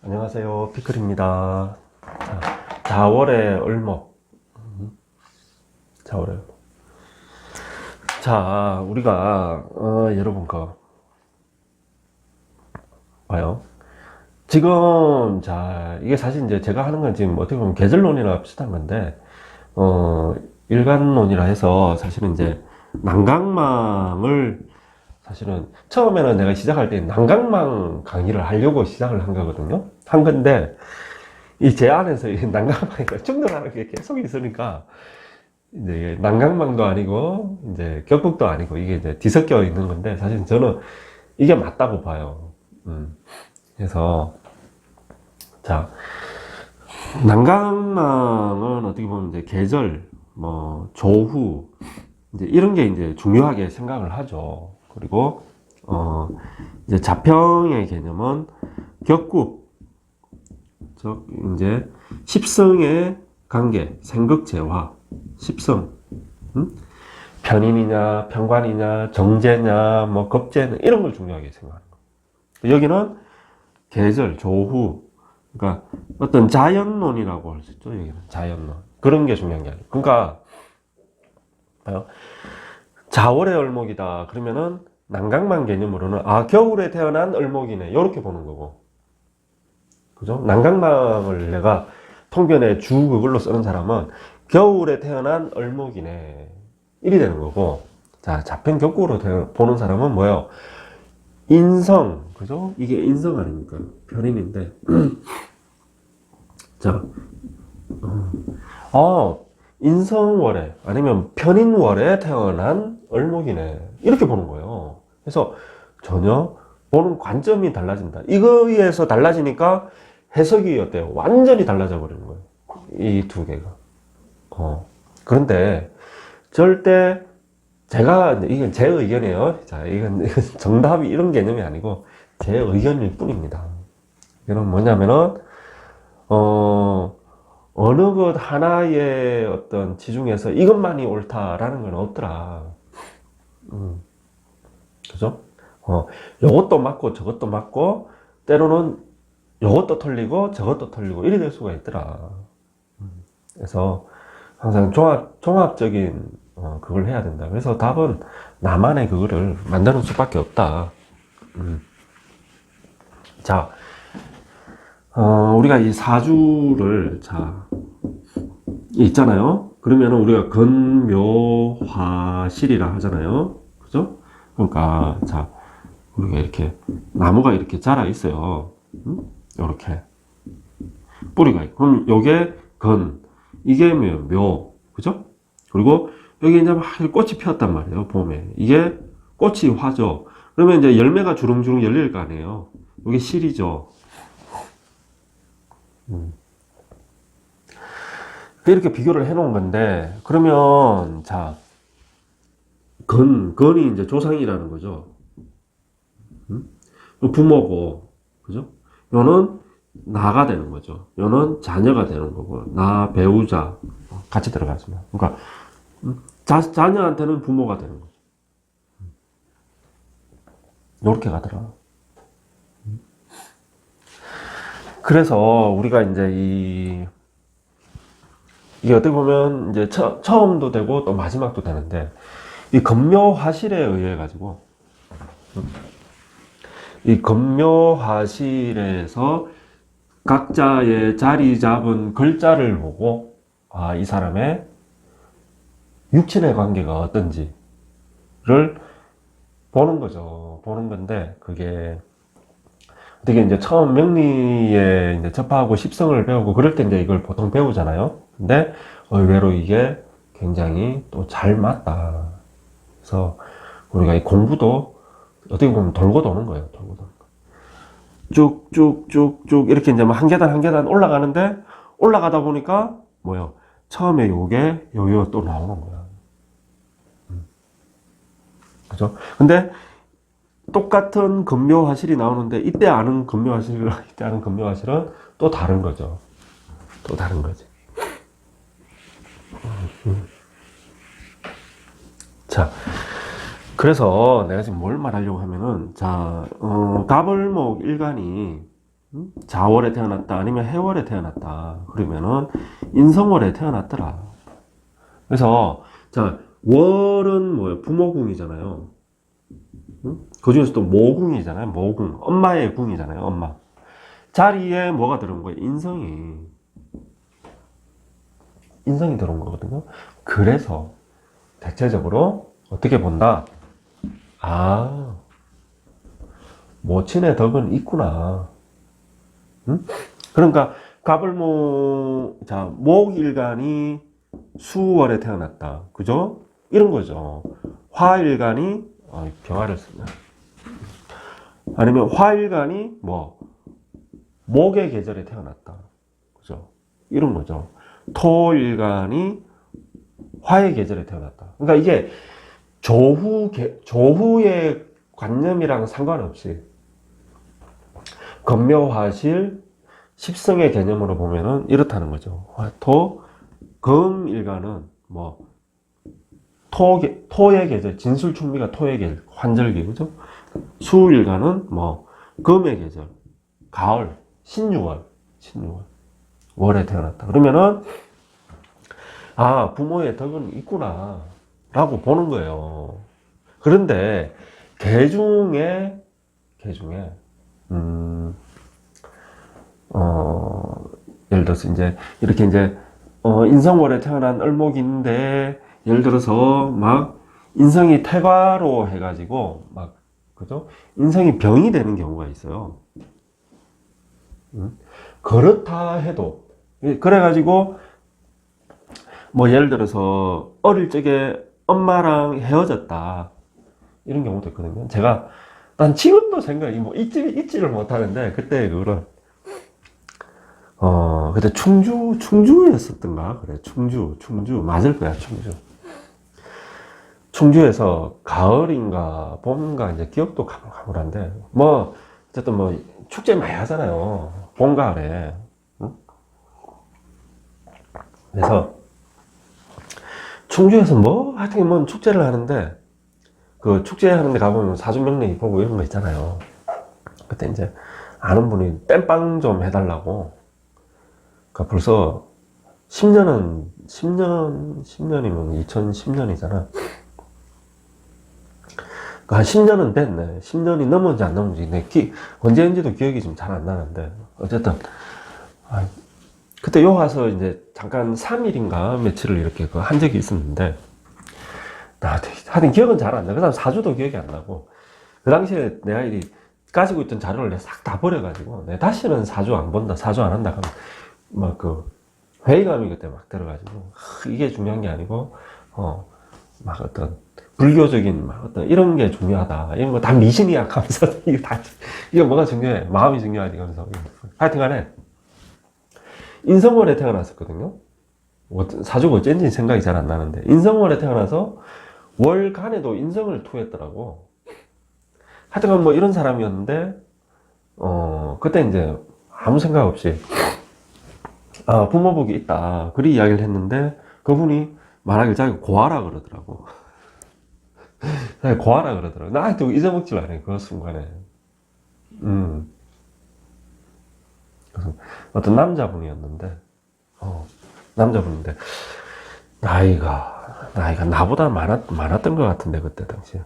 안녕하세요. 피클입니다. 자월의 을목. 자월의 을목. 자, 우리가, 여러분, 봐요. 지금, 자, 이게 사실 이제 제가 하는 건 지금 어떻게 보면 계절론이랑 비슷한 건데, 일간론이라 해서 사실은 이제 난강망을 사실은 처음에는 내가 시작할 때 난강망 강의를 하려고 시작을 한 거거든요. 한 건데, 이 제 안에서 이 난강망이가 충돌하는 게 계속 있으니까, 이제 난강망도 아니고, 이제 격국도 아니고, 이게 이제 뒤섞여 있는 건데, 사실 저는 이게 맞다고 봐요. 그래서, 자, 난강망은 어떻게 보면 이제 계절, 뭐, 조후, 이제 이런 게 이제 중요하게 생각을 하죠. 그리고, 이제 자평의 개념은 격국, 즉, 이제, 십성의 관계, 생극재화, 십성, 편인이냐, 편관이냐, 정제냐, 뭐, 겁제냐, 이런 걸 중요하게 생각하는 거예요. 여기는 계절, 조후, 그러니까 어떤 자연론이라고 할 수 있죠. 여기는 자연론. 그런 게 중요한 게 아니에요. 그러니까, 봐요. 자월의 을목이다. 그러면은, 난강망 개념으로는, 아, 겨울에 태어난 을목이네. 이렇게 보는 거고. 그죠? 난강망을 내가 통변의 주 그걸로 쓰는 사람은 겨울에 태어난 을목이네. 이리 되는 거고. 자, 자평 격국으로 보는 사람은 뭐예요? 인성. 그죠? 이게 인성 아닙니까? 편인인데. 자, 인성월에 아니면 편인월에 태어난 을목이네. 이렇게 보는 거예요. 그래서 전혀 보는 관점이 달라진다. 이거에서 달라지니까 해석이 어때요? 완전히 달라져 버리는 거예요. 이 두 개가. 그런데 절대 제가 이건 제 의견이에요. 자, 이건 정답이 이런 개념이 아니고 제 의견일 뿐입니다. 이건 뭐냐면은 어느 것 하나의 어떤 지중에서 이것만이 옳다라는 건 없더라. 그죠? 요것도 맞고 저것도 맞고 때로는 요것도 틀리고 저것도 틀리고 이래 될 수가 있더라. 그래서 항상 종합적인 그걸 해야 된다. 그래서 답은 나만의 그거를 만드는 수밖에 없다. 자, 우리가 이 사주를 자 있잖아요. 그러면 우리가 건묘화실이라 하잖아요. 그죠? 그러니까 자 우리가 이렇게 나무가 이렇게 자라 있어요. 이렇게 뿌리가 있고 그럼 요게 건 이게 묘 그죠? 그리고 여기 이제 막 꽃이 피었단 말이에요. 봄에 이게 꽃이 화죠. 그러면 이제 열매가 주렁주렁 열릴 거 아니에요. 이게 실이죠. 이렇게 비교를 해 놓은 건데 그러면 자 건이 이제 조상이라는 거죠. 부모고 그죠? 요는 나가 되는 거죠. 요는 자녀가 되는 거고 나 배우자 같이 들어갔습니다. 그러니까 자녀한테는 부모가 되는 거죠. 요렇게 가더라. 그래서 우리가 이제 이게 어떻게 보면 이제 처음도 되고 또 마지막도 되는데 이 건묘화실에 의해 가지고 이 건묘화실에서 각자의 자리 잡은 글자를 보고 아, 이 사람의 육친의 관계가 어떤지를 보는 거죠. 보는 건데 그게 어떻게 이제 처음 명리에 이제 접하고 십성을 배우고 그럴 때 이제 이걸 보통 배우잖아요. 근데 의외로 이게 굉장히 또 잘 맞다. 그래서 우리가 이 공부도 어떻게 보면 돌고 도는 거예요. 돌고 도는 거. 쭉쭉쭉쭉 이렇게 이제 한 계단 한 계단 올라가는데 올라가다 보니까 뭐요? 처음에 요게 요요 또 나오는 거야. 그죠? 근데 똑같은 건묘화실이 나오는데 이때 아는 건묘화실이랑 이때 아는 건묘화실은 또 다른 거죠. 또 다른 거지. 자, 그래서 내가 지금 뭘 말하려고 하면은 자, 갑을목 일간이 자월에 태어났다 아니면 해월에 태어났다 그러면은 인성월에 태어났더라. 그래서 자 월은 뭐예요? 부모궁이잖아요. 그 중에서 또 모궁이잖아요. 모궁 엄마의 궁이잖아요. 엄마 자리에 뭐가 들어온 거예요? 인성이 들어온 거거든요. 그래서 대체적으로 어떻게 본다? 아 모친의 덕은 있구나. 응? 그러니까 가불모 자 목일간이 수월에 태어났다. 그죠? 이런 거죠. 화일간이 병화를 쓰냐. 아니면 화일간이 뭐 목의 계절에 태어났다. 그죠? 이런 거죠. 토일간이 화의 계절에 태어났다. 그러니까 이게 조후의 관념이랑 상관없이 금묘화실 십성의 개념으로 보면은 이렇다는 거죠. 토, 금 일간은 뭐 토의 계절, 진술충미가 토의 계절, 환절기, 그죠? 수 일간은 뭐 금의 계절, 가을, 신유월 월에 태어났다. 그러면은 아 부모의 덕은 있구나 라고 보는 거예요. 그런데 개 중에 예를 들어서 이제 이렇게 이제 인성월에 태어난 을목인데 예를 들어서 막 인성이 태과로 해가지고 막 그죠? 인성이 병이 되는 경우가 있어요. 그렇다 해도 그래가지고 뭐 예를 들어서 어릴 적에 엄마랑 헤어졌다 이런 경우도 있거든요. 제가 난 지금도 생각이 뭐 잊지를 못하는데 그때 그거를 그때 충주였었던가 그래 충주 맞을 거야 충주에서 가을인가 봄인가 이제 기억도 가물가물한데 뭐 어쨌든 뭐 축제 많이 하잖아요 봄 가을에. 응? 그래서 충주에서 뭐 하여튼 뭐 축제를 하는데 그 축제하는 데 가보면 사주명리 보고 이런 거 있잖아요. 그때 이제 아는 분이 땜빵 좀 해달라고. 그러니까 벌써 10년이면 2010년이잖아. 그러니까 한 10년은 됐네. 10년이 넘었는지 안 넘었는지 언제인지도 기억이 좀 잘 안 나는데 어쨌든 그때 요 와서 이제 잠깐 3일인가 며칠을 이렇게 한 적이 있었는데 하여튼 기억은 잘 안 나. 그 다음 사주도 기억이 안 나고 그 당시에 내가 가지고 있던 자료를 싹 다 버려가지고 내가 다시는 사주 안 본다 사주 안 한다 하면 막 그 회의감이 그때 막 들어가지고 이게 중요한 게 아니고 막 어떤 불교적인 막 어떤 이런 게 중요하다 이런 거 다 미신이야 하면서 이거 뭐가 중요해 마음이 중요하지 하면서 하여튼간에 인성월에 태어났었거든요. 사주가 어쩐지 생각이 잘 안 나는데 인성월에 태어나서 월간에도 인성을 토했더라고. 하여튼 뭐 이런 사람이었는데 그때 이제 아무 생각 없이 부모복이 있다 그리 이야기를 했는데 그분이 말하길 자기가 고아라 그러더라고. 고아라 그러더라고. 나한테 잊어먹지 말해 그 순간에. 그래서 어떤 남자분이었는데 나이가 나보다 많았던 것 같은데 그때 당시에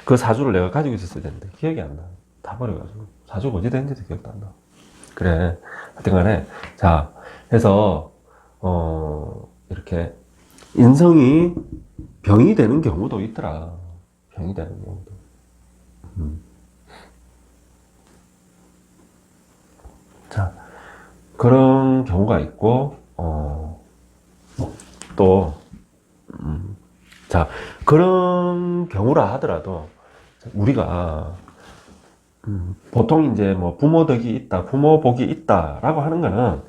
그 사주를 내가 가지고 있었어야 되는데 기억이 안 나. 다 버려가지고 사주가 어디 됐는지도 기억도 안 나. 그래 하여튼간에 자 해서 이렇게 인성이 병이 되는 경우도 있더라. 병이 되는 경우도. 자 그런 경우가 있고 또 자 그런 경우라 하더라도 우리가 보통 이제 뭐 부모덕이 있다 부모복이 있다라고 하는 거는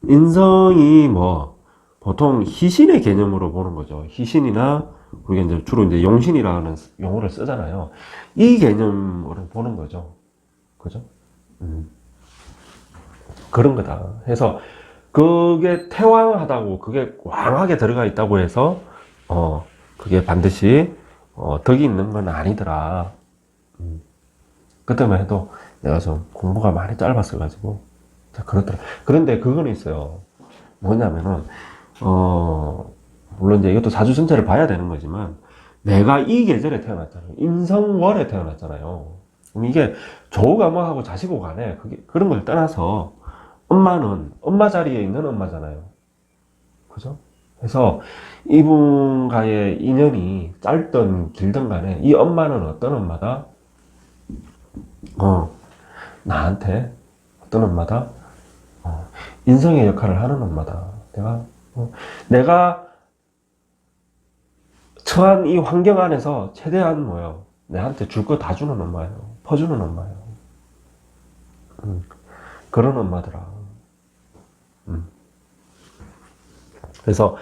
인성이 뭐 보통 희신의 개념으로 보는 거죠. 희신이나 우리가 이제 주로 이제 용신이라는 용어를 쓰잖아요. 이 개념으로 보는 거죠. 그죠? 그런 거다. 해서 그게 태왕하다고 그게 왕하게 들어가 있다고 해서 그게 반드시 덕이 있는 건 아니더라. 그때만 해도 내가 좀 공부가 많이 짧았어가지고. 자, 그렇더라. 그런데 그거는 있어요. 뭐냐면은, 물론 이제 이것도 사주 전체를 봐야 되는 거지만, 내가 이 계절에 태어났잖아요. 인성월에 태어났잖아요. 그럼 이게 조우가뭐하고 자식고 간에 그런 걸 떠나서 엄마는 엄마 자리에 있는 엄마잖아요. 그죠? 그래서 이분과의 인연이 짧든 길든 간에 이 엄마는 어떤 엄마다? 나한테 어떤 엄마다? 인성의 역할을 하는 엄마다. 내가 처한 이 환경 안에서 최대한 뭐예요? 내한테 줄 거 다 주는 엄마예요. 퍼주는 엄마예요. 그런 엄마더라. 그래서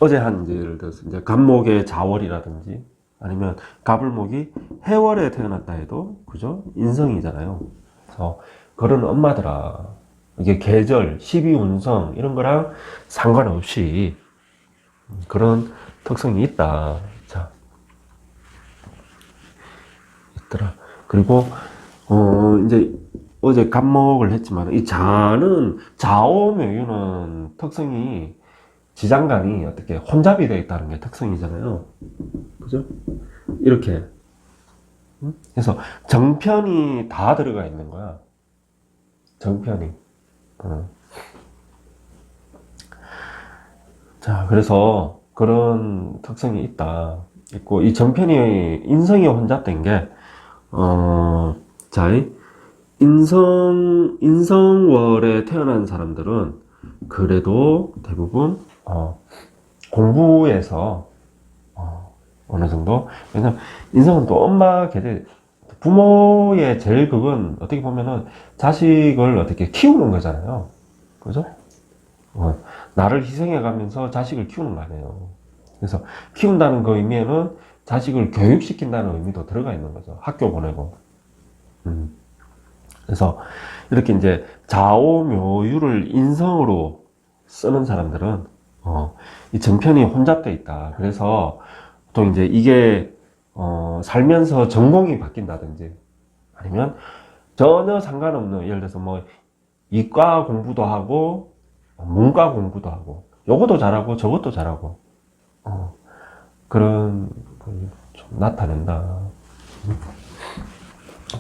어제 한 예를 들어서 이제 갑목의 자월이라든지 아니면 갑을목이 해월에 태어났다 해도 그죠? 인성이잖아요. 그래서 그런 엄마더라. 이게 계절, 12운성 이런 거랑 상관없이 그런 특성이 있다. 자, 있더라. 그리고 이제 어제 갑목을 했지만 이 자는 자오묘유는 특성이 지장간이 어떻게 혼잡이 되어 있다는 게 특성이잖아요. 그죠? 이렇게. 그래서 정편이 다 들어가 있는 거야. 정편이. 자, 그래서 그런 특성이 있고, 이 정편이 인성이 혼잡된 게, 자, 인성월에 태어난 사람들은 그래도 대부분, 공부에서, 어느 정도, 왜냐면 인성은 또 엄마 계대, 부모의 제일 그건 어떻게 보면은 자식을 어떻게 키우는 거잖아요. 그죠? 나를 희생해 가면서 자식을 키우는 거 아니에요. 그래서 키운다는 그 의미에는 자식을 교육시킨다는 의미도 들어가 있는 거죠. 학교 보내고. 그래서 이렇게 이제 자오묘유를 인성으로 쓰는 사람들은 이 정편이 혼잡돼 있다. 그래서 보통 이제 이게 살면서 전공이 바뀐다든지 아니면 전혀 상관없는 예를 들어서 뭐 이과 공부도 하고 문과 공부도 하고 요것도 잘하고 저것도 잘하고 그런 걸 좀 나타낸다.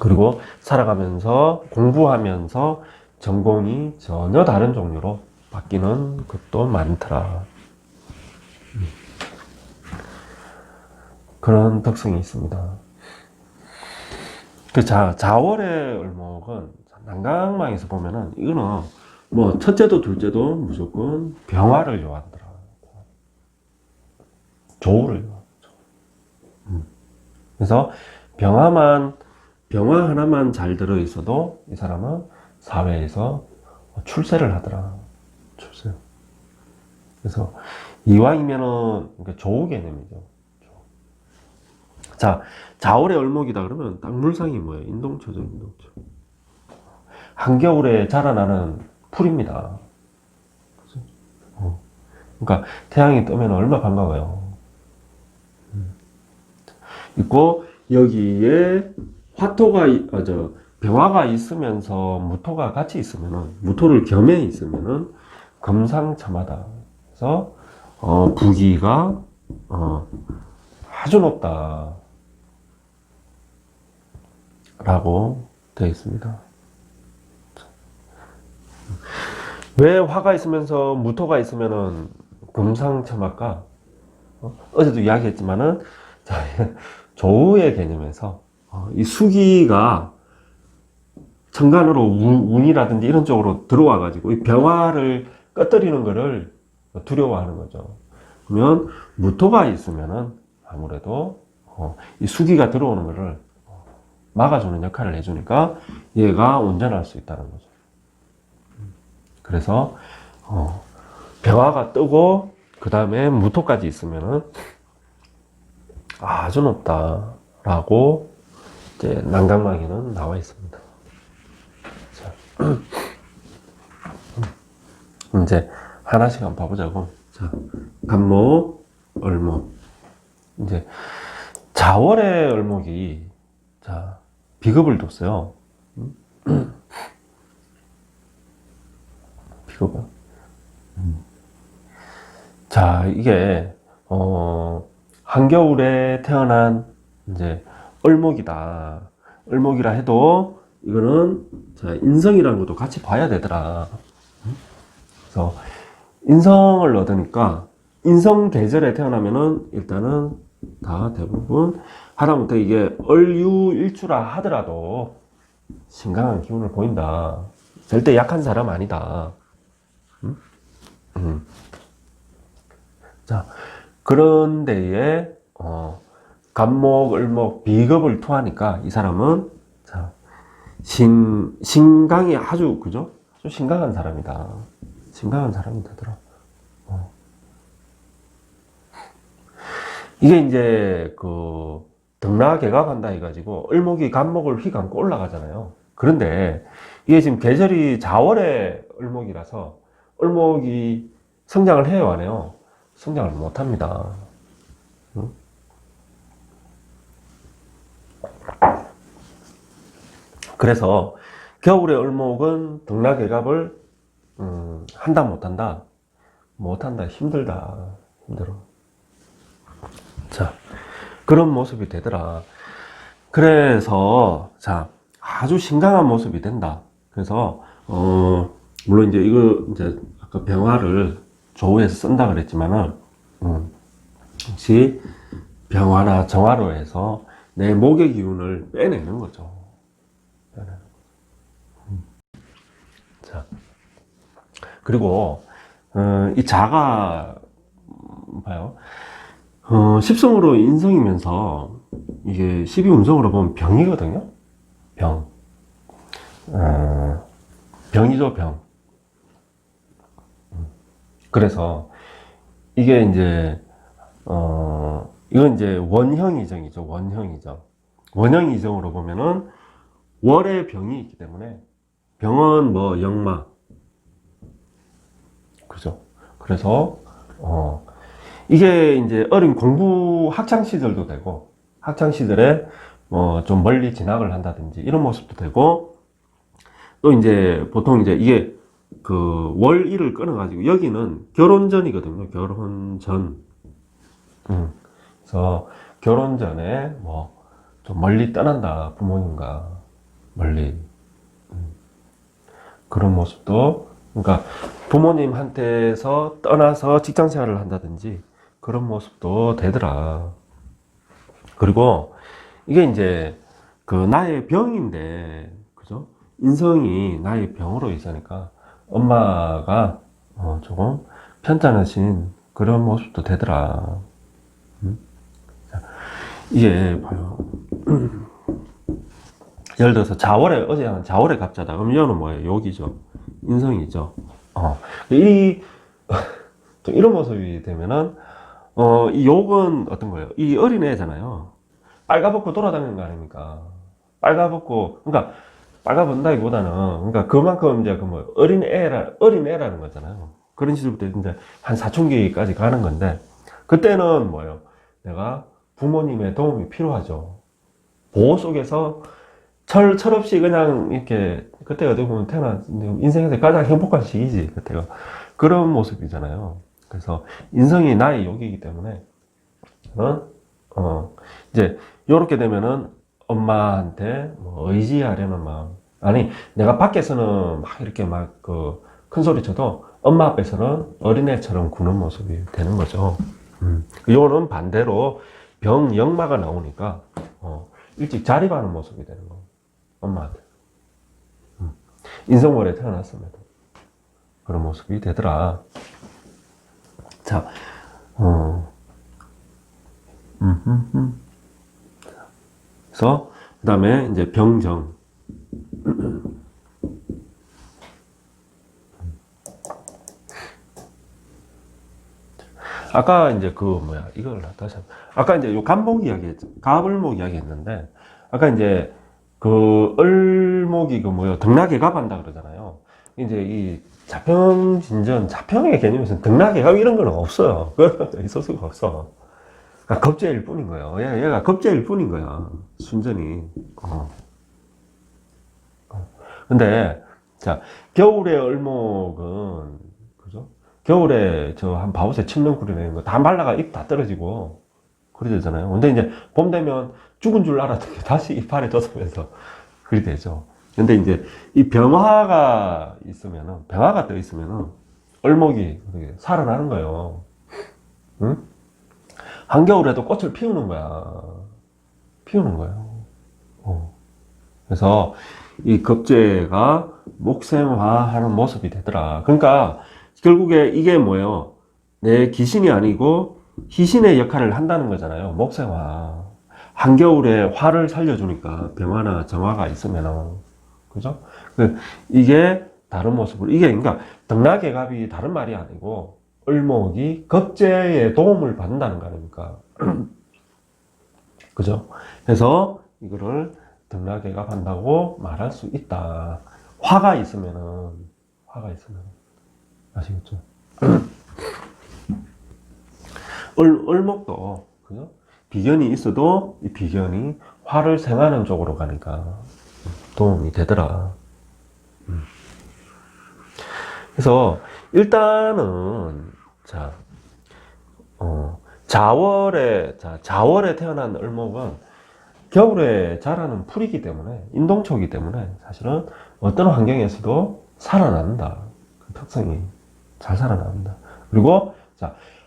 그리고 살아가면서 공부하면서 전공이 전혀 다른 종류로 바뀌는 것도 많더라. 그런 특성이 있습니다. 그 자월의 을목은 난강망에서 보면은 이거는 뭐 첫째도 둘째도 무조건 병화를 요한더라. 조우를 요한. 그래서 병화 하나만 잘 들어 있어도 이 사람은 사회에서 출세를 하더라. 출세. 그래서 이왕이면은 조우 개념이죠. 자, 자월의 을목이다 그러면 딱 물상이 뭐예요? 인동초죠, 인동초. 한겨울에 자라나는 풀입니다. 그러니까 태양이 뜨면 얼마나 반가워요. 있고 여기에 병화가 있으면서 무토가 같이 있으면은 무토를 겸해 있으면은 금상첨화다. 그래서 부기가 아주 높다. 라고 되어 있습니다. 왜 화가 있으면서 무토가 있으면은 금상첨화일까? 어제도 이야기했지만은 조우의 개념에서 이 수기가 천간으로 운이라든지 이런 쪽으로 들어와 가지고 이 병화를 꺼뜨리는 거를 두려워하는 거죠. 그러면 무토가 있으면은 아무래도 이 수기가 들어오는 거를 막아주는 역할을 해주니까 얘가 온전할 수 있다는 거죠. 그래서 병화가 뜨고 그 다음에 무토까지 있으면은 아주 높다라고 이제 난강망에는 나와 있습니다. 자, 이제 하나씩 한번 봐보자고. 자, 갑목, 을목. 이제 자월의 을목이 자 비급을 뒀어요. 피로가. 자, 이게, 한겨울에 태어난, 이제, 을목이다. 을목이라 해도, 이거는, 자, 인성이라는 것도 같이 봐야 되더라. 그래서, 인성을 얻으니까, 인성 계절에 태어나면은, 일단은, 다 대부분, 하다못해 이게 을유일주라 하더라도, 신강한 기운을 보인다. 절대 약한 사람 아니다. 자, 그런 데에, 간목, 을목, 비겁을 토하니까 이 사람은, 자, 신강이 아주, 그죠? 아주 신강한 사람이다. 신강한 사람이 되더라. 이게 이제, 등락개갑한다 해가지고, 을목이 간목을 휘감고 올라가잖아요. 그런데, 이게 지금 계절이 자월의 을목이라서, 을목이 성장을 해요, 안 해요? 성장을 못 합니다. 응? 그래서 겨울의 을목은 등락개갑을 한다 못한다? 못한다. 힘들다. 힘들어. 자, 그런 모습이 되더라. 그래서 자, 아주 신강한 모습이 된다. 그래서 물론 이제 이거 이제 아까 병화를 조우해서 쓴다 그랬지만은 혹시 병화나 정화로 해서 내 목의 기운을 빼내는 거죠. 자, 그리고 이 자가 봐요. 십성으로 인성이면서 이게 12운성으로 보면 병이거든요. 병. 병이죠, 병. 그래서 이게 이제 이건 이제 원형이정이죠. 원형이정. 원형이정으로 보면은 월의 병이 있기 때문에 병은 뭐 역마. 그죠? 그래서 이게 이제 어린 공부 학창 시절도 되고 학창 시절에 좀 멀리 진학을 한다든지 이런 모습도 되고 또 이제 보통 이제 이게 그 월일을 끊어가지고 여기는 결혼 전이거든요. 결혼 전. 그래서 결혼 전에 뭐 좀 멀리 떠난다 부모님과 멀리 그런 모습도 그러니까 부모님한테서 떠나서 직장 생활을 한다든지 그런 모습도 되더라. 그리고 이게 이제 그 나의 병인데 그죠? 인성이 나의 병으로 있으니까 엄마가 조금 편찮으신 그런 모습도 되더라. 이게 봐요. 예를 들어서 자월에 어제 한 자월에 갑자다. 그럼 이거는 뭐예요? 욕이죠. 인성이죠. 이런 모습이 되면은 이 욕은 어떤 거예요? 이 어린애잖아요. 빨가벗고 돌아다니는 거 아닙니까? 그러니까 빨가벗는다기보다는 그러니까 그만큼 이제 그 뭐 어린애라는 거잖아요. 그런 시절부터 이제 한 사춘기까지 가는 건데 그때는 뭐예요? 내가 부모님의 도움이 필요하죠. 보호 속에서 철없이 그냥 이렇게 그때 어떻게 보면 인생에서 가장 행복한 시기지 그때가 그런 모습이잖아요. 그래서 인성이 나의 욕이기 때문에 이제 요렇게 되면은 엄마한테 뭐 의지하려는 마음 아니 내가 밖에서는 막 이렇게 막 그 큰 소리 쳐도 엄마 앞에서는 어린애처럼 구는 모습이 되는 거죠. 요는 반대로 병 역마가 나오니까 일찍 자립하는 모습이 되는 거 엄마한테 인성월에 태어났음에도 그런 모습이 되더라. 자, 그래서 그 다음에 이제 병정. 아까 이제 이걸 다시 아까 이제 요 간목 이야기 갑을목 이야기 했는데 아까 이제 그 을목이 등락개갑 한다 그러잖아요. 이제 이 자평진전 자평의 개념에서는 등락개갑 이런 건 없어요. 그건 있을 수가 없어. 그러니까 겁재일 뿐인 거예요. 얘가 겁재일 뿐인 거야. 순전히. 근데, 자, 겨울에 을목은, 그죠? 겨울에 저 한 바우세 칡렁구리 내는 거 다 말라가 잎 다 떨어지고, 그리 되잖아요. 근데 이제 봄 되면 죽은 줄 알았던 게 다시 잎알에 돋으면서 그리 되죠. 근데 이제 이 병화가 있으면은, 병화가 떠 있으면은, 을목이 살아나는 거예요. 응? 한겨울에도 꽃을 피우는 거야. 피우는 거예요. 그래서 이 겁재가 목생화하는 모습이 되더라. 그러니까 결국에 이게 뭐예요? 내 귀신이 아니고 희신의 역할을 한다는 거잖아요. 목생화. 한겨울에 화를 살려주니까 병화나 정화가 있으면은, 그죠? 이게 다른 모습으로, 이게 그러니까 등락개갑이 다른 말이 아니고 을목이 겁재의 도움을 받는다는 거 아닙니까? 그죠? 그래서 이거를 등락개갑 한다고 말할 수 있다. 화가 있으면은, 아시겠죠? 을목도, 그죠? 비견이 있어도 이 비견이 화를 생하는 쪽으로 가니까 도움이 되더라. 그래서 일단은 자월에 태어난 을목은 겨울에 자라는 풀이기 때문에, 인동초이기 때문에 사실은 어떤 환경에서도 살아난다. 그 특성이 잘 살아난다. 그리고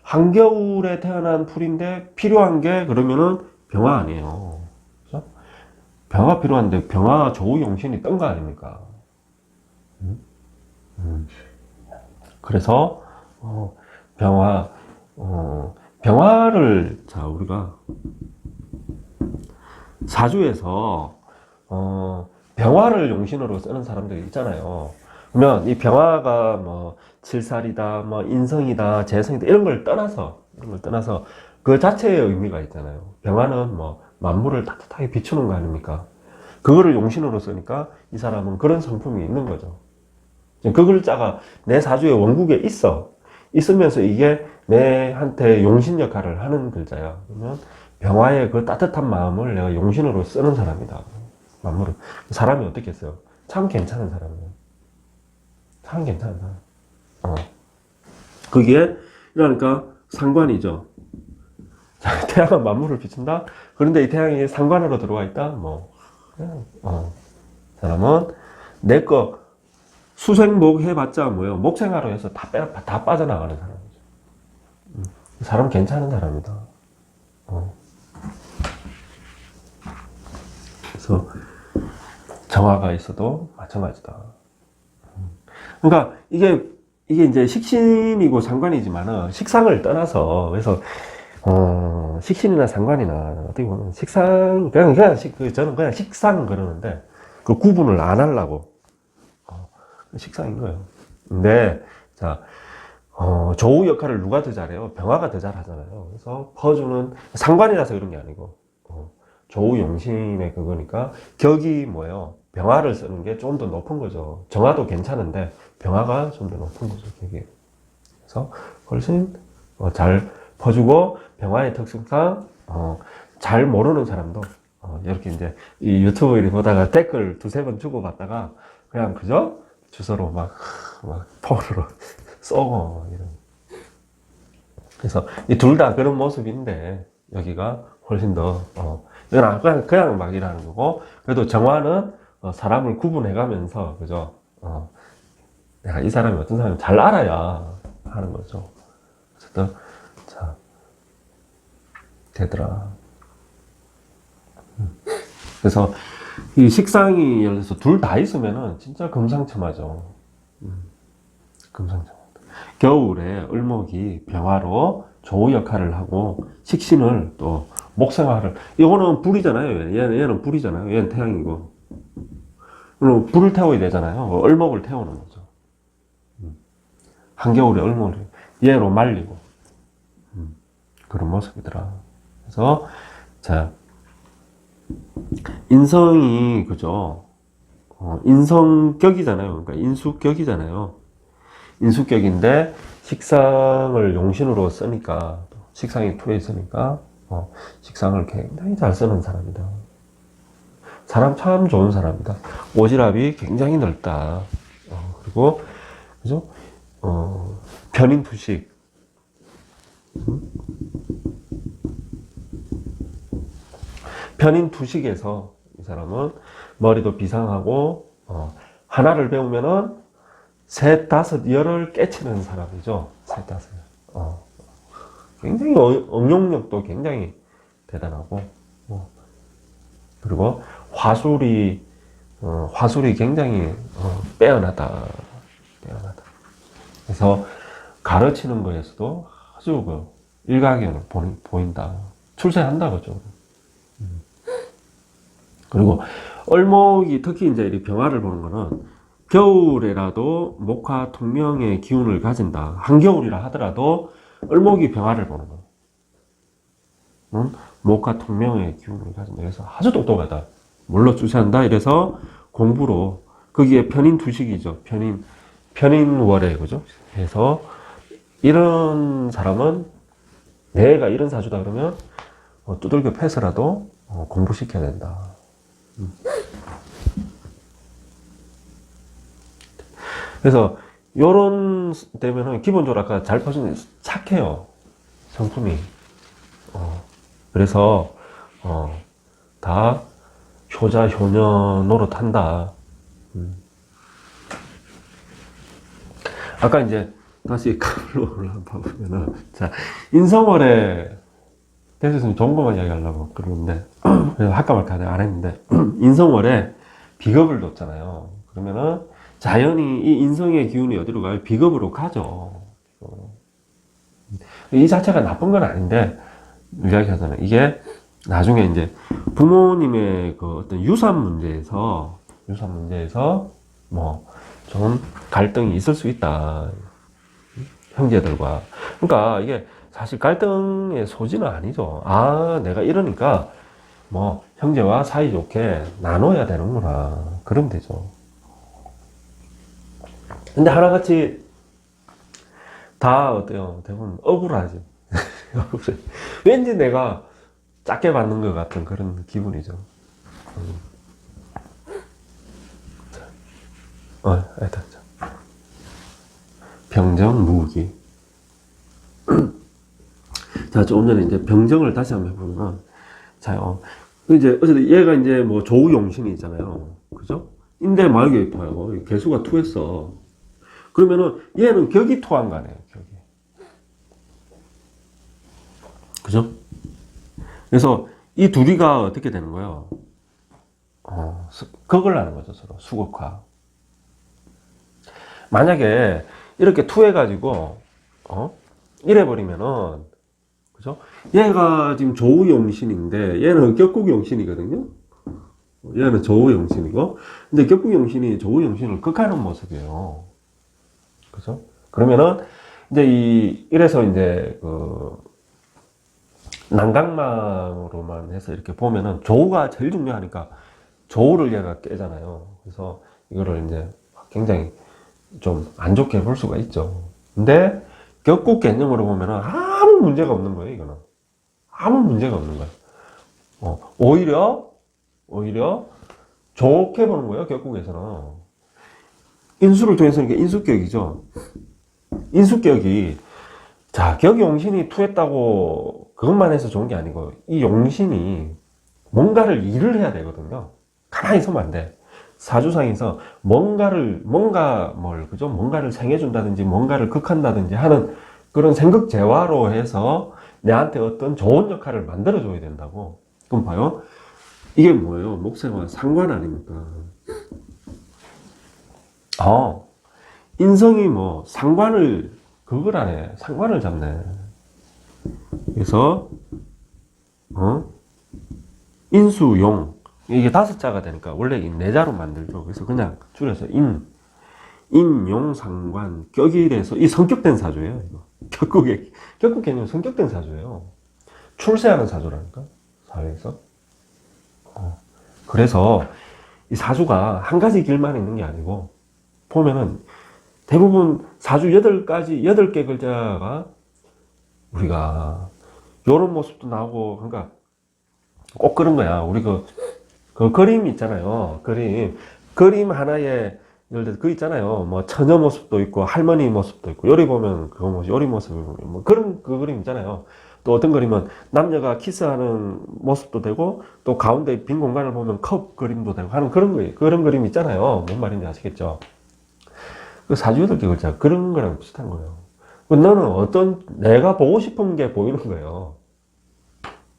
한겨울에 태어난 풀인데 필요한 게 그러면은 병화 아니에요. 그죠? 병화 필요한데 병화 조우용신이 뜬 거 아닙니까? 그래서 병화를 우리가 사주에서 병화를 용신으로 쓰는 사람들이 있잖아요. 그러면 이 병화가 뭐 칠살이다, 뭐 인성이다, 재성이다 이런 걸 떠나서 그 자체의 의미가 있잖아요. 병화는 뭐 만물을 따뜻하게 비추는 거 아닙니까? 그거를 용신으로 쓰니까 이 사람은 그런 성품이 있는 거죠. 그 글자가 내 사주의 원국에 있으면서 이게 내한테 용신 역할을 하는 글자야. 그러면 병화의 그 따뜻한 마음을 내가 용신으로 쓰는 사람이다. 만물은. 사람이 어떻게 했어요? 참 괜찮은 사람이에요. 참 괜찮은 사람. 그게, 그러니까 상관이죠. 태양은 만물을 비춘다? 그런데 이 태양이 상관으로 들어와 있다? 사람은 내 거 수생목 해봤자 뭐예요? 목생화로 해서 다 빠져나가는 사람이죠. 사람 괜찮은 사람이다. 그래서 정화가 있어도 마찬가지다. 그러니까 이게 이제 식신이고 상관이지만은 식상을 떠나서, 그래서 식신이나 상관이나 어떻게 보면 식상 저는 그냥 식상 그러는데 그 구분을 안 하려고 식상인 거예요. 근데 조우 역할을 누가 더 잘해요? 병화가 더 잘하잖아요. 그래서 퍼주는 상관이라서 그런 게 아니고 조우 용신의 그거니까 격이 뭐예요? 병화를 쓰는 게 좀 더 높은 거죠. 정화도 괜찮은데 병화가 좀 더 높은 거죠. 격이. 그래서 훨씬 잘 퍼주고 병화의 특성상 잘 모르는 사람도 이렇게 이제 이 유튜브 일 보다가 댓글 두세 번 주고받다가 그냥 그죠? 주소로 막 폰으로 쏘고 이런. 그래서 이 둘 다 그런 모습인데 여기가 훨씬 더 그냥 막 일하는 거고, 그래도 정화는 사람을 구분해가면서, 그죠? 내가 이 사람이 어떤 사람인지 잘 알아야 하는 거죠. 어쨌든 되더라. 그래서 이 식상이 예를 들어서 둘 다 있으면은 진짜 금상첨화죠. 금상첨화. 겨울에 을목이 병화로 조우 역할을 하고 식신을 또 목생화를, 이거는 불이잖아요. 얘는 불이잖아요. 얘는 태양이고. 그럼 불을 태워야 되잖아요. 을목을 태우는 거죠. 한겨울에 을목을 얘로 말리고 그런 모습이더라. 그래서 인성이 그죠? 인성격이잖아요. 그러니까 인수격이잖아요. 인수격인데 식상을 용신으로 쓰니까, 식상이 투에 있으니까 식상을 굉장히 잘 쓰는 사람이다. 사람 참 좋은 사람이다. 오지랖이 굉장히 넓다. 그리고 그죠? 편인투식. 편인투식에서 이 사람은 머리도 비상하고 하나를 배우면은 셋, 다섯, 열을 깨치는 사람이죠. 셋, 다섯. 굉장히 응용력도 굉장히 대단하고 그리고 화술이 굉장히 빼어나다. 그래서 가르치는 거에서도 아주 그 일가견을 보인다. 출세한다 그죠. 그리고 을목이 특히 이제 이 병화를 보는 거는 겨울에라도 목화 통명의 기운을 가진다. 한겨울이라 하더라도 을목이 병화를 보는 거는 목화 통명의 기운을 가진다. 그래서 아주 똑똑하다. 물론 출세한다. 이래서 공부로 거기에 편인투식이죠. 편인월에 그죠. 그래서 이런 사람은 내가 이런 사주다 그러면 두들겨 패서라도 공부시켜야 된다. 그래서 요런 되면은 기본적으로 아까 잘 보시면 착해요. 성품이. 그래서 다 효자 효녀 노릇한다. 아까 이제 다시 칼로 올라가보면은 자 인성월에 대해서 좋은 것만 이야기하려고 그러는데 할까 말까 안 했는데 인성월에 비겁을 뒀잖아요. 그러면은 자연히 이 인성의 기운이 어디로 가요? 비겁으로 가죠. 이 자체가 나쁜 건 아닌데 이야기하잖아요. 이게 나중에 이제 부모님의 그 어떤 유산 문제에서 뭐 좀 갈등이 있을 수 있다. 형제들과. 그러니까 이게 사실 갈등의 소지는 아니죠. 아, 내가 이러니까 뭐 형제와 사이좋게 나눠야 되는구나. 그러면 되죠. 근데 하나같이 다 어때요? 대부분 억울하지. 왠지 내가 작게 받는 것 같은 그런 기분이죠. 일단 병정 무기. 자, 좀 전에 이제 병정을 다시 한번 해보면, 자, 이제 어쨌든 얘가 이제 뭐 조우용신이 있잖아요, 그죠? 인대 말격이 토하고 개수가 투했어. 그러면은 얘는 격이 토한 거네요, 격이. 그죠? 그래서 이 둘이가 어떻게 되는 거예요? 극을 하는 거죠, 서로 수극화. 만약에 이렇게 투해가지고 이래버리면은 그죠? 얘가 지금 조우용신인데 얘는 격국용신이거든요. 얘는 조우용신이고, 근데 격국용신이 조우용신을 극하는 모습이에요. 그죠? 그러면은 이제 이래서 이제 그 난강망으로만 해서 이렇게 보면은 조우가 제일 중요하니까 조우를 얘가 깨잖아요. 그래서 이거를 이제 굉장히 좀 안 좋게 볼 수가 있죠. 근데 격국 개념으로 보면은 아무 문제가 없는 거예요, 이거는. 아무 문제가 없는 거예요. 오히려 좋게 보는 거예요, 격국에서는. 인수를 통해서 이게 인수격이죠. 인수격이, 자, 격 용신이 투했다고 그것만 해서 좋은 게 아니고, 이 용신이 뭔가를 일을 해야 되거든요. 가만히 있으면 안 돼. 사주상에서 뭔가를 생해준다든지, 뭔가를 극한다든지 하는 그런 생극재화로 해서 내한테 어떤 좋은 역할을 만들어줘야 된다고. 그럼 봐요. 이게 뭐예요? 목세와 상관 아닙니까? 인성이 뭐, 그걸 하네. 상관을 잡네. 그래서, 인수용. 이게 5자가 되니까 원래 4자로 만들죠. 그래서 그냥 줄여서 인용, 상관, 격일에서 이 성격된 사주예요. 이거. 격국 개념은 성격된 사주예요. 출세하는 사주라니까. 사회에서. 그래서 이 사주가 한 가지 길만 있는 게 아니고 보면은 대부분 사주 8개 글자가 우리가 요런 모습도 나오고, 그러니까 꼭 그런 거야. 우리 그 그림 있잖아요. 그림 하나에 예를 들어 그 있잖아요. 뭐 처녀 모습도 있고 할머니 모습도 있고 요리 보면 그거 뭐 요리 모습 뭐 그런 그 그림 있잖아요. 또 어떤 그림은 남녀가 키스하는 모습도 되고 또 가운데 빈 공간을 보면 컵 그림도 되고 하는 그런 거 그런 그림 있잖아요. 뭔 말인지 아시겠죠? 그 사주여덟 개 글자 그런 거랑 비슷한 거예요. 너는 어떤 내가 보고 싶은 게 보이는 거예요.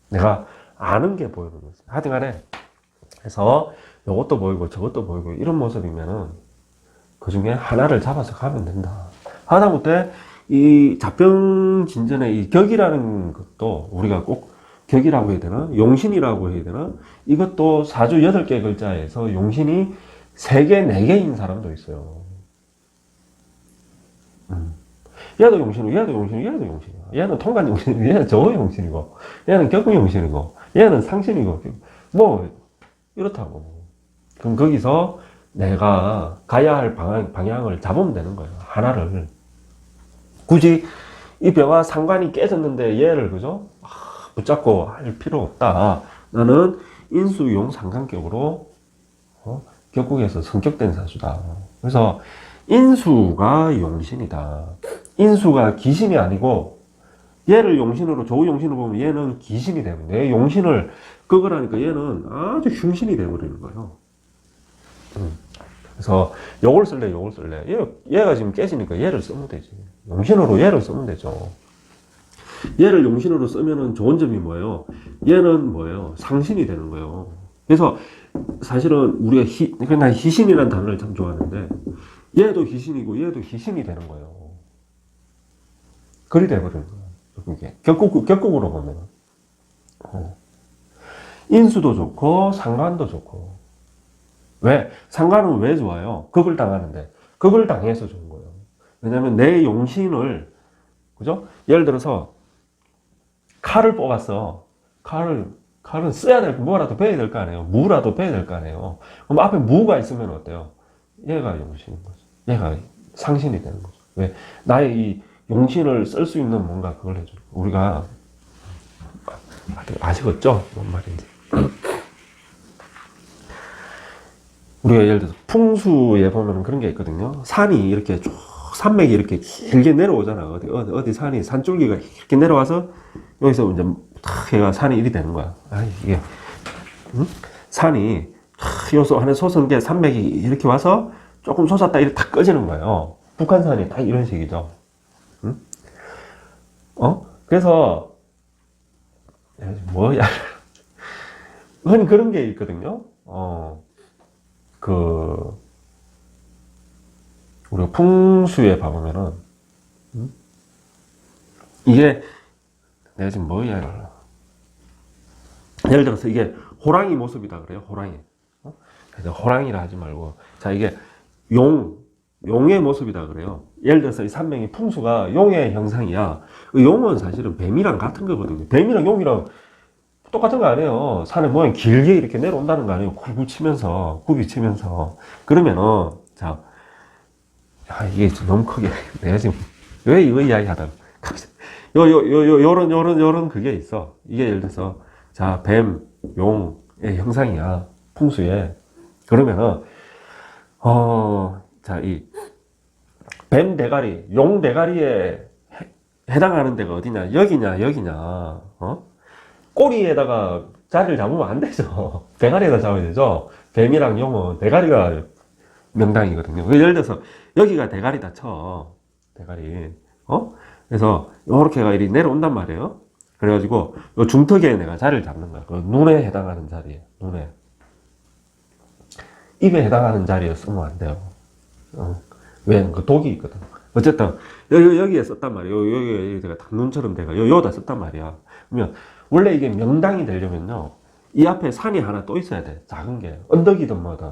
내가 아는 게 보이는 거예요. 하여튼간에 그래서 이것도 보이고 저것도 보이고 이런 모습이면은 그 중에 하나를 잡아서 가면 된다. 하다못해 이 자병진전의 이 격이라는 것도 우리가 꼭 격이라고 해야 되나? 용신이라고 해야 되나? 이것도 사주 8개 글자에서 용신이 3개, 4개인 사람도 있어요. 얘도 용신이고, 얘도 용신이고, 얘도 용신이고. 얘는 통관 용신이고, 얘는 저거 용신이고, 얘는 격구 용신이고, 얘는 상신이고, 뭐, 이렇다고. 그럼 거기서 내가 가야 할 방향을 잡으면 되는 거예요. 하나를. 굳이 이 벼가 상관이 깨졌는데 얘를 그죠? 붙잡고 할 필요 없다. 나는 인수용 상관격으로 격국에서 성격된 사주다. 그래서 인수가 용신이다. 인수가 기신이 아니고 얘를 용신으로 조용신으로 보면 얘는 기신이 되면 내 용신을 끄으라니까 얘는 아주 흉신이 되어버리는 거예요. 그래서 요걸 쓸래 요걸 쓸래 얘가 지금 깨지니까 얘를 쓰면 되지. 용신으로 얘를 쓰면 되죠. 얘를 용신으로 쓰면은 좋은 점이 뭐예요? 얘는 뭐예요? 상신이 되는 거예요. 그래서 사실은 우리가 난 희신이라는 단어를 참 좋아하는데 얘도 희신이고 얘도 희신이 되는 거예요. 그리 돼버리는 거예요. 이게 격국으로 보면 인수도 좋고 상관도 좋고. 왜? 상관은 왜 좋아요? 극을 당하는데. 극을 당해서 좋은 거예요. 왜냐면 내 용신을, 그죠? 예를 들어서, 칼을 뽑았어. 칼은 써야 될, 뭐라도 베야 될 거 아니에요. 무라도 베야 될 거 아니에요. 그럼 앞에 무가 있으면 어때요? 얘가 용신인 거죠. 얘가 상신이 되는 거죠. 왜? 나의 이 용신을 쓸 수 있는 뭔가 그걸 해줘. 우리가, 아시겠죠? 뭔 말인지. 우리가 예를 들어서 풍수에 보면 그런 게 있거든요. 산이 이렇게 쭉 산맥이 이렇게 길게 내려오잖아. 어디 산이 산줄기가 이렇게 내려와서 여기서 이제 탁 해가 산이 이리 되는 거야. 이게 산이 탁 여기서 안에 솟은 게 산맥이 이렇게 와서 조금 솟았다 이렇게 탁 꺼지는 거예요. 북한산이 딱 이런 식이죠. 그래서 뭐야? 흔히 그런 게 있거든요. 우리가 풍수에 봐보면은, 이게, 내가 지금 뭐야, 예를 들어서 이게 호랑이 모습이다 그래요, 호랑이. 그래서 호랑이라 하지 말고, 자, 이게 용의 모습이다 그래요. 예를 들어서 이 산맥이 풍수가 용의 형상이야. 용은 사실은 뱀이랑 같은 거거든요. 뱀이랑 용이랑 똑같은 거 아니에요. 산에 모양 길게 이렇게 내려온다는 거 아니에요. 굽이 치면서. 그러면은, 자, 이게 너무 크게. 내가 지금, 왜 이거 이야기 하다가. 요런 그게 있어. 이게 예를 들어서, 자, 뱀, 용의 형상이야. 풍수에. 그러면은, 자, 뱀 대가리, 용 대가리에 해당하는 데가 어디냐? 여기냐? 꼬리에다가 자리를 잡으면 안 되죠. 대가리에다 잡아야 되죠. 뱀이랑 용은 대가리가 명당이거든요. 예를 들어서 여기가 대가리다 쳐. 대가리. 그래서 요렇게가 이리 내려온단 말이에요. 그래가지고 요 중턱에 내가 자리를 잡는 거야. 그 눈에 해당하는 자리에. 눈에. 입에 해당하는 자리에 쓰면 안 돼요. 왜? 그 독이 있거든. 어쨌든 여기에 썼단 말이에요. 여기에 제가 눈처럼 돼가 여기다 썼단 말이야. 그러면 원래 이게 명당이 되려면요, 이 앞에 산이 하나 또 있어야 돼. 작은 게. 언덕이든 뭐든.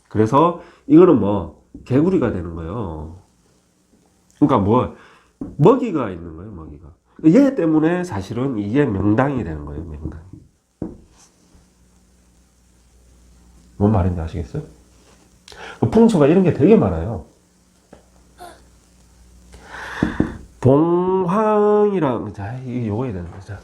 그래서 이거는 뭐 개구리가 되는 거예요. 그러니까 먹이가 있는 거예요. 먹이가. 얘 때문에 사실은 이게 명당이 되는 거예요. 명당이. 뭔 말인지 아시겠어요? 풍수가 이런 게 되게 많아요. 봉황이랑, 자, 이게 요거 해야 되는 거죠.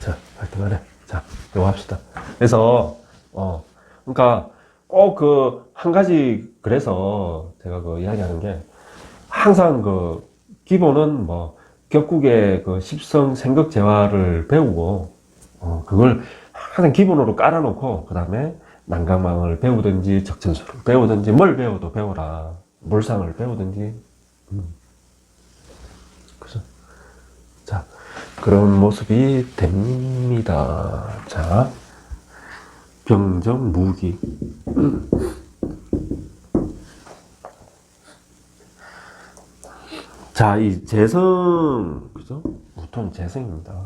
자, 하여튼간에. 자, 요거 합시다. 그래서, 그러니까 꼭 그 한 가지, 그래서 제가 그 이야기하는 게 항상 그 기본은 뭐 격국의 그 십성 생극 재화를 배우고 그걸 항상 기본으로 깔아놓고 그 다음에 난강망을 배우든지 적천수를 배우든지 뭘 배워도 배워라, 물상을 배우든지. 그죠? 자, 그런 모습이 됩니다. 자, 병정 무기. 자, 이 재성, 그죠? 우통 재성입니다.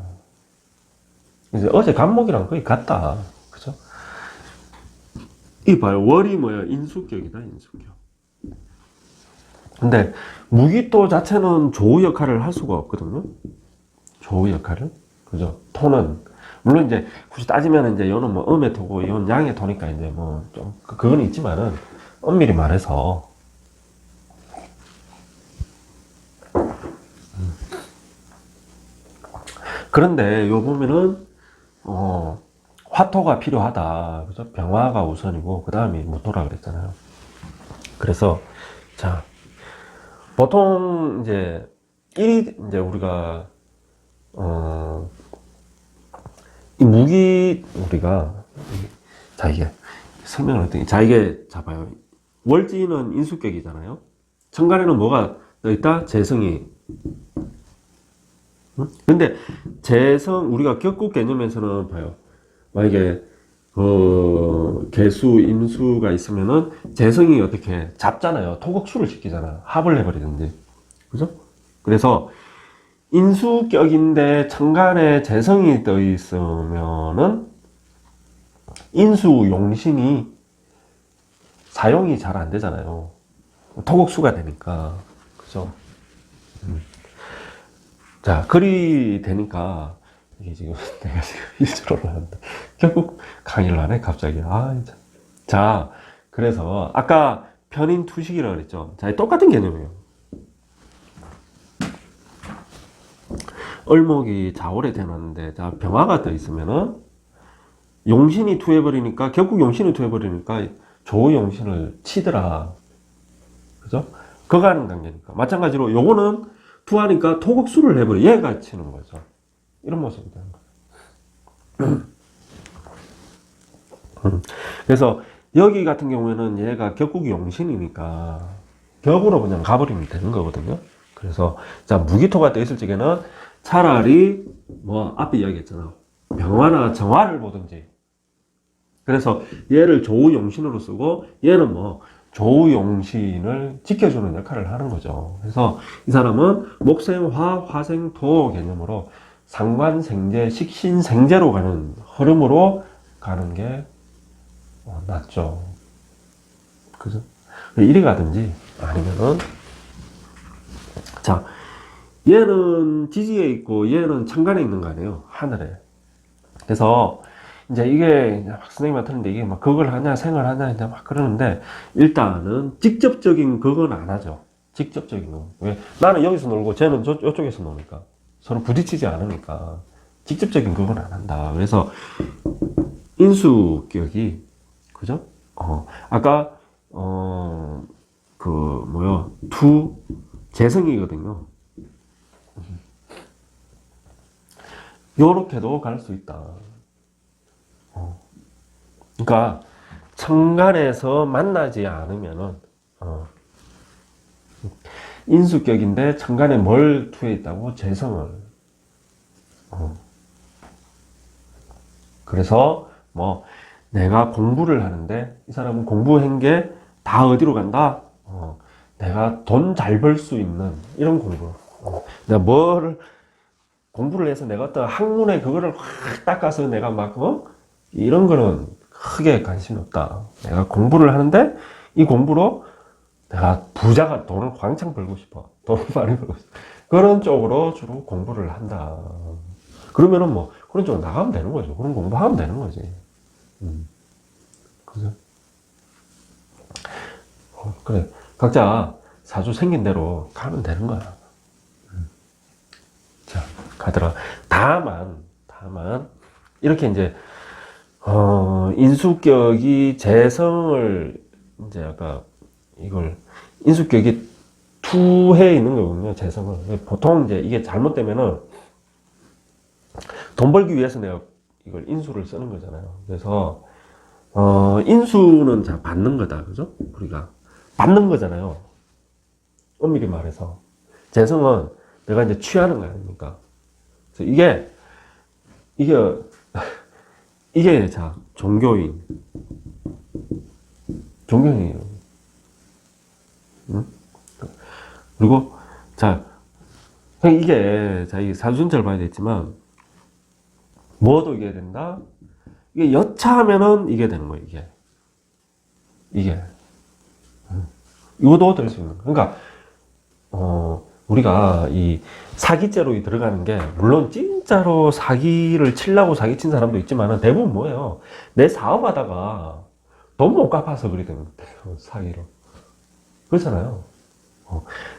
이제 어제 간목이랑 거의 같다. 그죠? 이 봐요. 월이 뭐야? 인수격이다, 인수격. 근데 무기토 자체는 조우 역할을 할 수가 없거든요. 조우 역할을. 그죠? 토는. 물론 이제 굳이 따지면 이제 이거는 뭐 음의 토고 이건 양의 토니까 이제 뭐 좀 그건 있지만은 엄밀히 말해서 그런데 요 보면은 화토가 필요하다. 그죠? 병화가 우선이고 그 다음이 무토라 그랬잖아요. 그래서 자, 보통 이제 이제 우리가 이 무기 우리가 자 이게 설명을 했더니 자 이게 잡아요. 월지는 인수격이잖아요. 천간에는 뭐가 있다? 재성이. 근데 재성 우리가 격국 개념에서는 봐요. 만약에 개수, 임수가 있으면은 재성이 어떻게 잡잖아요. 토극수를 시키잖아. 합을 해버리든지. 그죠? 그래서 인수격인데 천간에 재성이 떠 있으면은 인수 용신이 사용이 잘 안 되잖아요. 토극수가 되니까. 그죠? 자, 글이 되니까, 이게 지금 내가 지금 일주로를 하는데, 결국 강의를 안 해, 갑자기. 자, 그래서, 아까 편인 투식이라고 그랬죠. 자, 똑같은 개념이에요. 을목이 자월에 대놨는데, 자, 병화가 떠 있으면은, 용신이 투해버리니까, 결국 용신이 투해버리니까, 조우 용신을 치더라. 그죠? 그거 하는 관계니까. 마찬가지로, 요거는, 투하니까 토극수를 해버려. 얘가 치는 거죠. 이런 모습이 되는 거예요. 그래서 여기 같은 경우에는 얘가 격국이 용신이니까 격으로 그냥 가버리면 되는 거거든요. 그래서 자 무기토가 떠 있을 적에는 차라리 뭐 앞에 이야기했잖아. 병화나 정화를 보든지. 그래서 얘를 조우 용신으로 쓰고 얘는 뭐 조우용신을 지켜주는 역할을 하는 거죠. 그래서 이 사람은 목생화, 화생토 개념으로 상관생재, 식신생재로 가는 흐름으로 가는 게 낫죠. 그죠? 이리 가든지 아니면은 자 얘는 지지에 있고 얘는 천간에 있는 거 아니에요. 하늘에. 그래서 이제 이게 선생님한테 하는데 이게 막 그걸 하냐 생을 하냐 이제 막 그러는데 일단은 직접적인 그건 안 하죠. 직접적인 거. 왜? 나는 여기서 놀고 쟤는 저쪽에서 노니까 서로 부딪히지 않으니까 직접적인 그건 안 한다. 그래서 인수격이 그죠? 아까 그 뭐요 투 재성이거든요. 요렇게도 갈 수 있다. 그러니까 천간에서 만나지 않으면은 인수격인데 천간에 뭘 투해 있다고 재성을 그래서 뭐 내가 공부를 하는데 이 사람은 공부한 게 다 어디로 간다? 내가 돈 잘 벌 수 있는 이런 공부. 내가 뭘 공부를 해서 내가 어떤 학문에 그거를 확 닦아서 내가 막 이런 거는 크게 관심이 없다. 내가 공부를 하는데 이 공부로 내가 부자가 돈을 왕창 벌고 싶어. 돈을 많이 벌고 싶어. 그런 쪽으로 주로 공부를 한다. 그러면은 뭐 그런 쪽으로 나가면 되는 거죠. 그런 공부하면 되는 거지. 그죠? 그래. 각자 사주 생긴 대로 가면 되는 거야. 자, 가더라. 다만, 이렇게 이제, 인수격이 재성을, 이제 아까 이걸, 인수격이 투해 있는 거거든요, 재성을. 보통 이제 이게 잘못되면은 돈 벌기 위해서 내가 이걸 인수를 쓰는 거잖아요. 그래서, 인수는 자, 받는 거다. 그죠? 우리가. 받는 거잖아요. 엄밀히 말해서. 재성은 내가 이제 취하는 거 아닙니까? 그래서 이게, 자, 종교인이에요. 응? 그리고, 자, 이게, 자, 이 사주전체를 봐야 되겠지만, 뭐도 이게 된다? 이게 여차하면은 이게 되는 거예요, 이게. 이것도 될 수 있는 거예요. 그러니까, 우리가 이 사기죄로 들어가는 게, 물론 진짜로 사기를 치려고 사기친 사람도 있지만, 대부분 뭐예요? 내 사업하다가 돈 못 갚아서 그리 되는 거예요, 사기로. 그렇잖아요.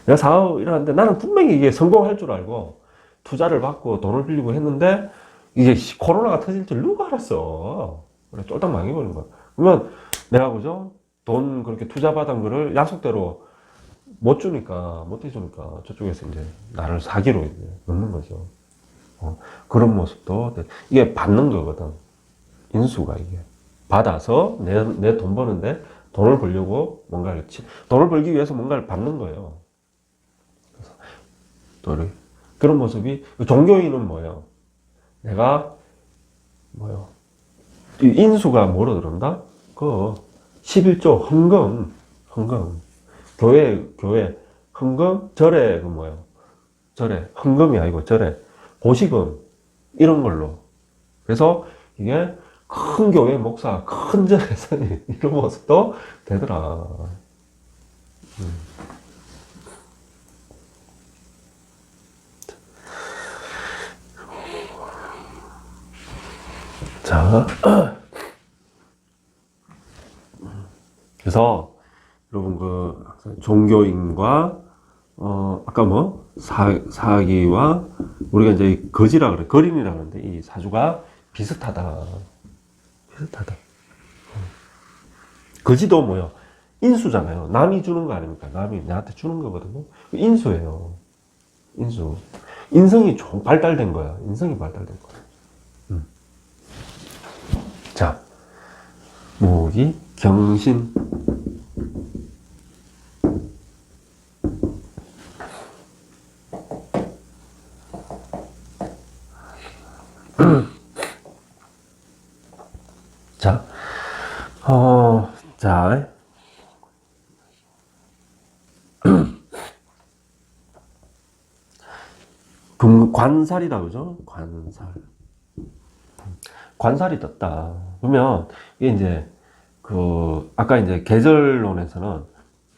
내가 사업을 하는데 나는 분명히 이게 성공할 줄 알고, 투자를 받고 돈을 빌리고 했는데, 이게 코로나가 터질 줄 누가 알았어. 그래, 쫄딱 망해버린 거야. 그러면 내가 그죠? 돈 그렇게 투자 받은 거를 약속대로 못 해주니까 저쪽에서 이제 나를 사기로 이제 넣는 거죠. 그런 모습도 이게 받는 거거든. 인수가 이게 받아서 내 돈 버는데 돈을 벌려고 뭔가를 돈을 벌기 위해서 뭔가를 받는 거예요. 그래서 그런 모습이 종교인은 뭐예요? 내가 뭐요? 이 인수가 뭐로 들어온다? 11조 헌금. 교회 헌금, 절에 그 뭐예요? 절에 헌금이 아니고 절에 보시금 이런 걸로. 그래서 이게 큰 교회 목사, 큰 절에서 이런 모습도 되더라. 자, 그래서 여러분 그 종교인과 아까 뭐 사기와 우리가 이제 거지라 그래, 거린이라 그러는데 이 사주가 비슷하다. 거지도 뭐요? 인수잖아요. 남이 주는 거 아닙니까? 남이 나한테 주는 거거든요. 인수예요. 인수. 인성이 좀 발달된 거야. 인성이 발달된 거야. 자, 목이 경신. 자, 자, 관살이라 그러죠? 관살이 떴다. 그러면 이게 이제 아까 이제 계절론에서는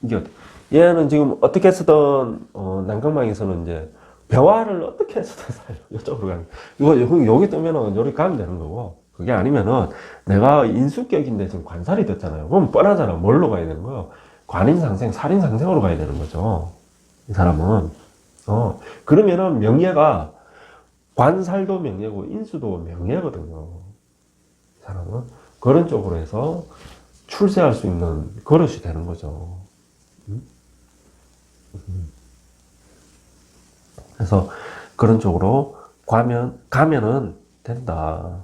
이게 얘는 지금 어떻게 쓰던 난강망에서는 이제 병화를 어떻게 쓰든 살려. 이쪽으로 가는. 이거 여기 뜨면은 여기 가면 되는 거고. 그게 아니면은 내가 인수격인데 지금 관살이 됐잖아요. 그럼 뻔하잖아. 뭘로 가야 되는 거예요? 관인상생, 살인상생으로 가야 되는 거죠. 이 사람은. 그러면은 명예가 관살도 명예고 인수도 명예거든요. 이 사람은. 그런 쪽으로 해서 출세할 수 있는 그릇이 되는 거죠. 그래서 그런 쪽으로 가면은 된다.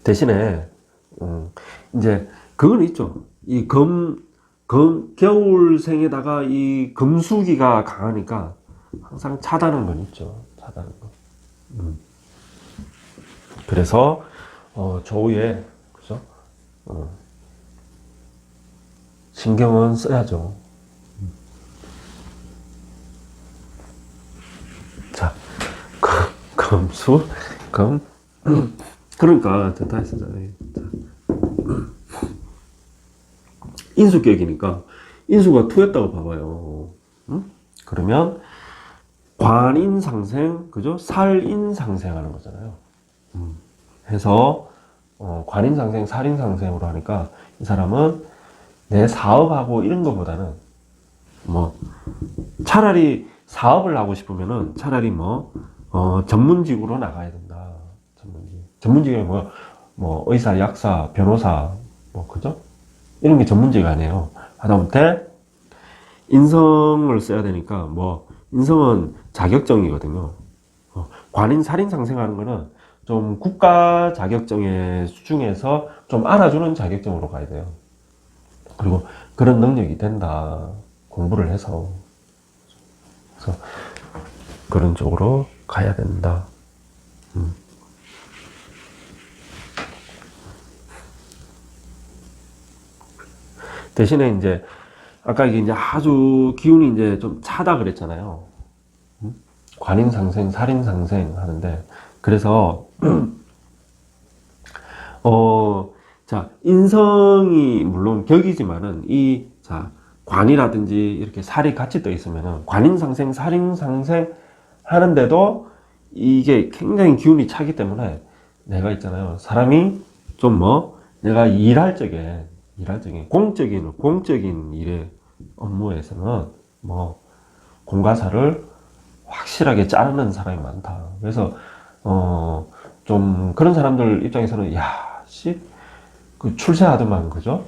대신에 이제 그건 있죠. 이 겨울생에다가 이 금수기가 강하니까 항상 차다는 건 있죠. 차다는 거. 그래서 조후에 그죠? 신경은 써야죠. 자, 그러니까 다 했었잖아요. 인수격이니까 인수가 투였다고 봐봐요. 그러면 관인상생, 그죠? 살인상생하는 거잖아요. 해서 관인상생, 살인상생으로 하니까 이 사람은 내 사업하고 이런 거보다는 뭐 차라리 사업을 하고 싶으면은 차라리 전문직으로 나가야 된다. 전문직이 뭐, 의사, 약사, 변호사, 그죠? 이런 게 전문직 아니에요. 하다못해 인성을 써야 되니까, 인성은 자격증이거든요. 관인, 살인, 상생하는 거는 좀 국가 자격증의 수중에서 좀 알아주는 자격증으로 가야 돼요. 그리고 그런 능력이 된다. 공부를 해서. 그래서 그런 쪽으로 가야 된다. 대신에 이제 아까 이게 이제 아주 기운이 이제 좀 차다 그랬잖아요. 관인상생, 살인상생 하는데, 그래서 자, 인성이 물론 격이지만은 관이라든지 이렇게 살이 같이 떠 있으면은 관인상생, 살인상생 하는데도 이게 굉장히 기운이 차기 때문에 내가 있잖아요. 사람이 좀 내가 일할 적에 공적인 일의 업무에서는 공과사를 확실하게 자르는 사람이 많다. 그래서 좀 그런 사람들 입장에서는 그 출세하더만, 그죠?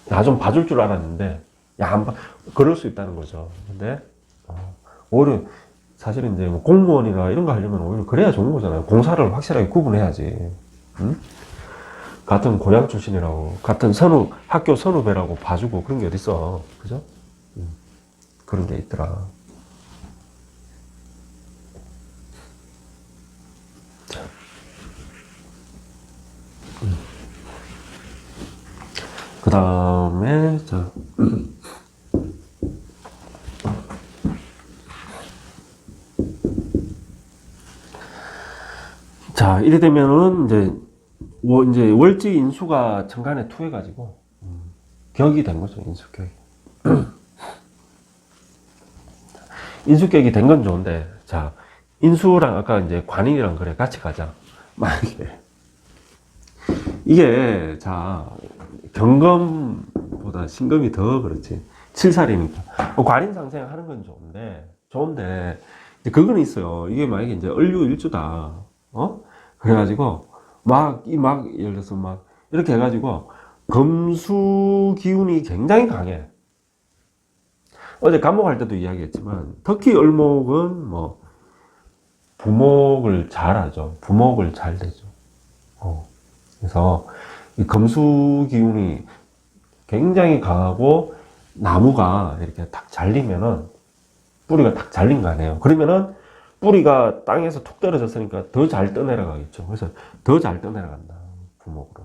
나 좀 봐줄 줄 알았는데 그럴 수 있다는 거죠. 근데 오히려 사실은 이제 공무원이나 이런 거 하려면 오히려 그래야 좋은 거잖아요. 공사를 확실하게 구분해야지. 응? 같은 고향 출신이라고, 같은 학교 선후배라고 봐주고 그런 게 어딨어. 그죠? 그런 게 있더라. 그 다음에, 이래 되면은, 이제 월지 인수가 천간에 투해가지고, 격이 된 거죠, 인수격이. 인수격이 된 건 좋은데, 인수랑 아까 이제 관인이랑 그래, 같이 가자. 만약에. 이게, 경검보다 신검이 더 그렇지. 7살이니까. 관인상생 하는 건 좋은데, 이제 그건 있어요. 이게 만약에 이제 을류일주다. 그래가지고, 예를 들어서 이렇게 해가지고, 금수 기운이 굉장히 강해. 어제 간목할 때도 이야기했지만, 특히 을목은 부목을 잘 하죠. 부목을 잘 되죠. 그래서, 이 금수 기운이 굉장히 강하고, 나무가 이렇게 딱 잘리면은, 뿌리가 딱 잘린 거 아니에요. 그러면은, 뿌리가 땅에서 툭 떨어졌으니까 더 잘 떠내려가겠죠. 그래서 더 잘 떠내려간다. 부목으로.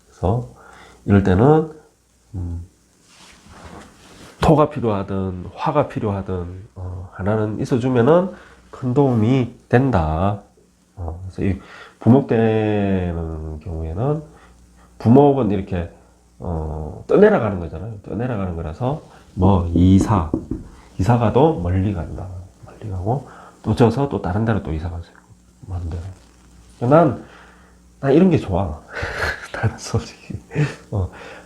그래서 이럴 때는 토가 필요하든 화가 필요하든 하나는 있어주면은 큰 도움이 된다. 그래서 이 부목되는 경우에는 부목은 이렇게 떠내려가는 거잖아요. 떠내려가는 거라서 이사가도 멀리 간다. 멀리 가고 또 져서 또 다른 데로 또 이사 가세요. 먼 데로. 난 이런 게 좋아. 나는 솔직히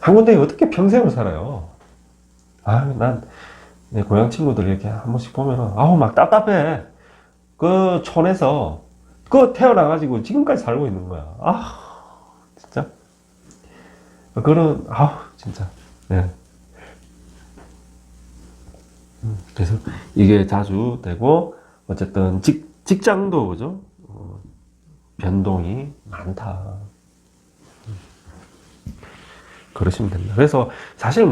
한 군데에 어떻게 평생을 살아요. 난 내 고향 친구들 이렇게 한 번씩 보면은 막 답답해. 그 촌에서 태어나가지고 지금까지 살고 있는 거야. 진짜. 그런 진짜. 네. 그래서 이게 자주 되고 어쨌든 직장도 그죠? 변동이 많다. 그러시면 된다. 그래서 사실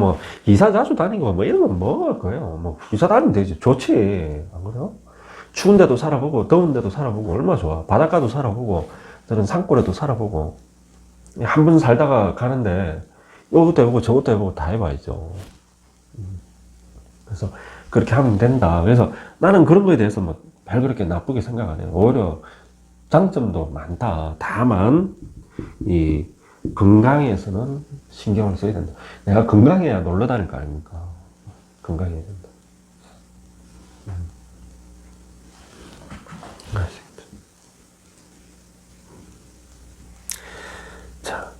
이사 자주 다니고 이런 건 뭐할 거예요. 이사 다니면 되지. 좋지. 안 그래요? 추운 데도 살아보고 더운 데도 살아보고 얼마나 좋아. 바닷가도 살아보고 저런 산골에도 살아보고 한 번 살다가 가는데 이것도 해보고 저것도 해보고 다 해봐야죠. 그래서 그렇게 하면 된다. 그래서 나는 그런 거에 대해서 별 그렇게 나쁘게 생각 안 해요. 오히려 장점도 많다. 다만 이 건강에서는 신경을 써야 된다. 내가 건강해야 놀러 다닐 거 아닙니까? 건강해야 된다. 자,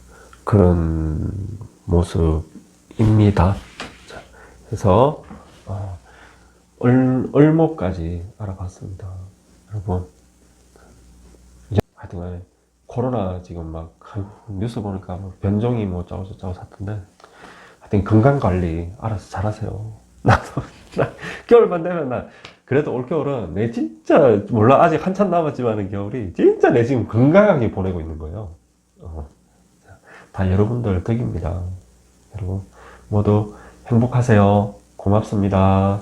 그런 모습이 입니다. 자, 그래서 얼모까지 알아봤습니다. 여러분, 이제 하여튼 간에 코로나 지금 막 뉴스 보니까 뭐 변종이 뭐 짜고저짜고 샀던데, 하여튼 건강관리 알아서 잘하세요. 나도 겨울만 되면 나 그래도 올겨울은 내 진짜 몰라, 아직 한참 남았지만 겨울이 진짜 내 지금 건강하게 보내고 있는 거예요. 다 여러분들 덕입니다. 여러분 모두 행복하세요. 고맙습니다.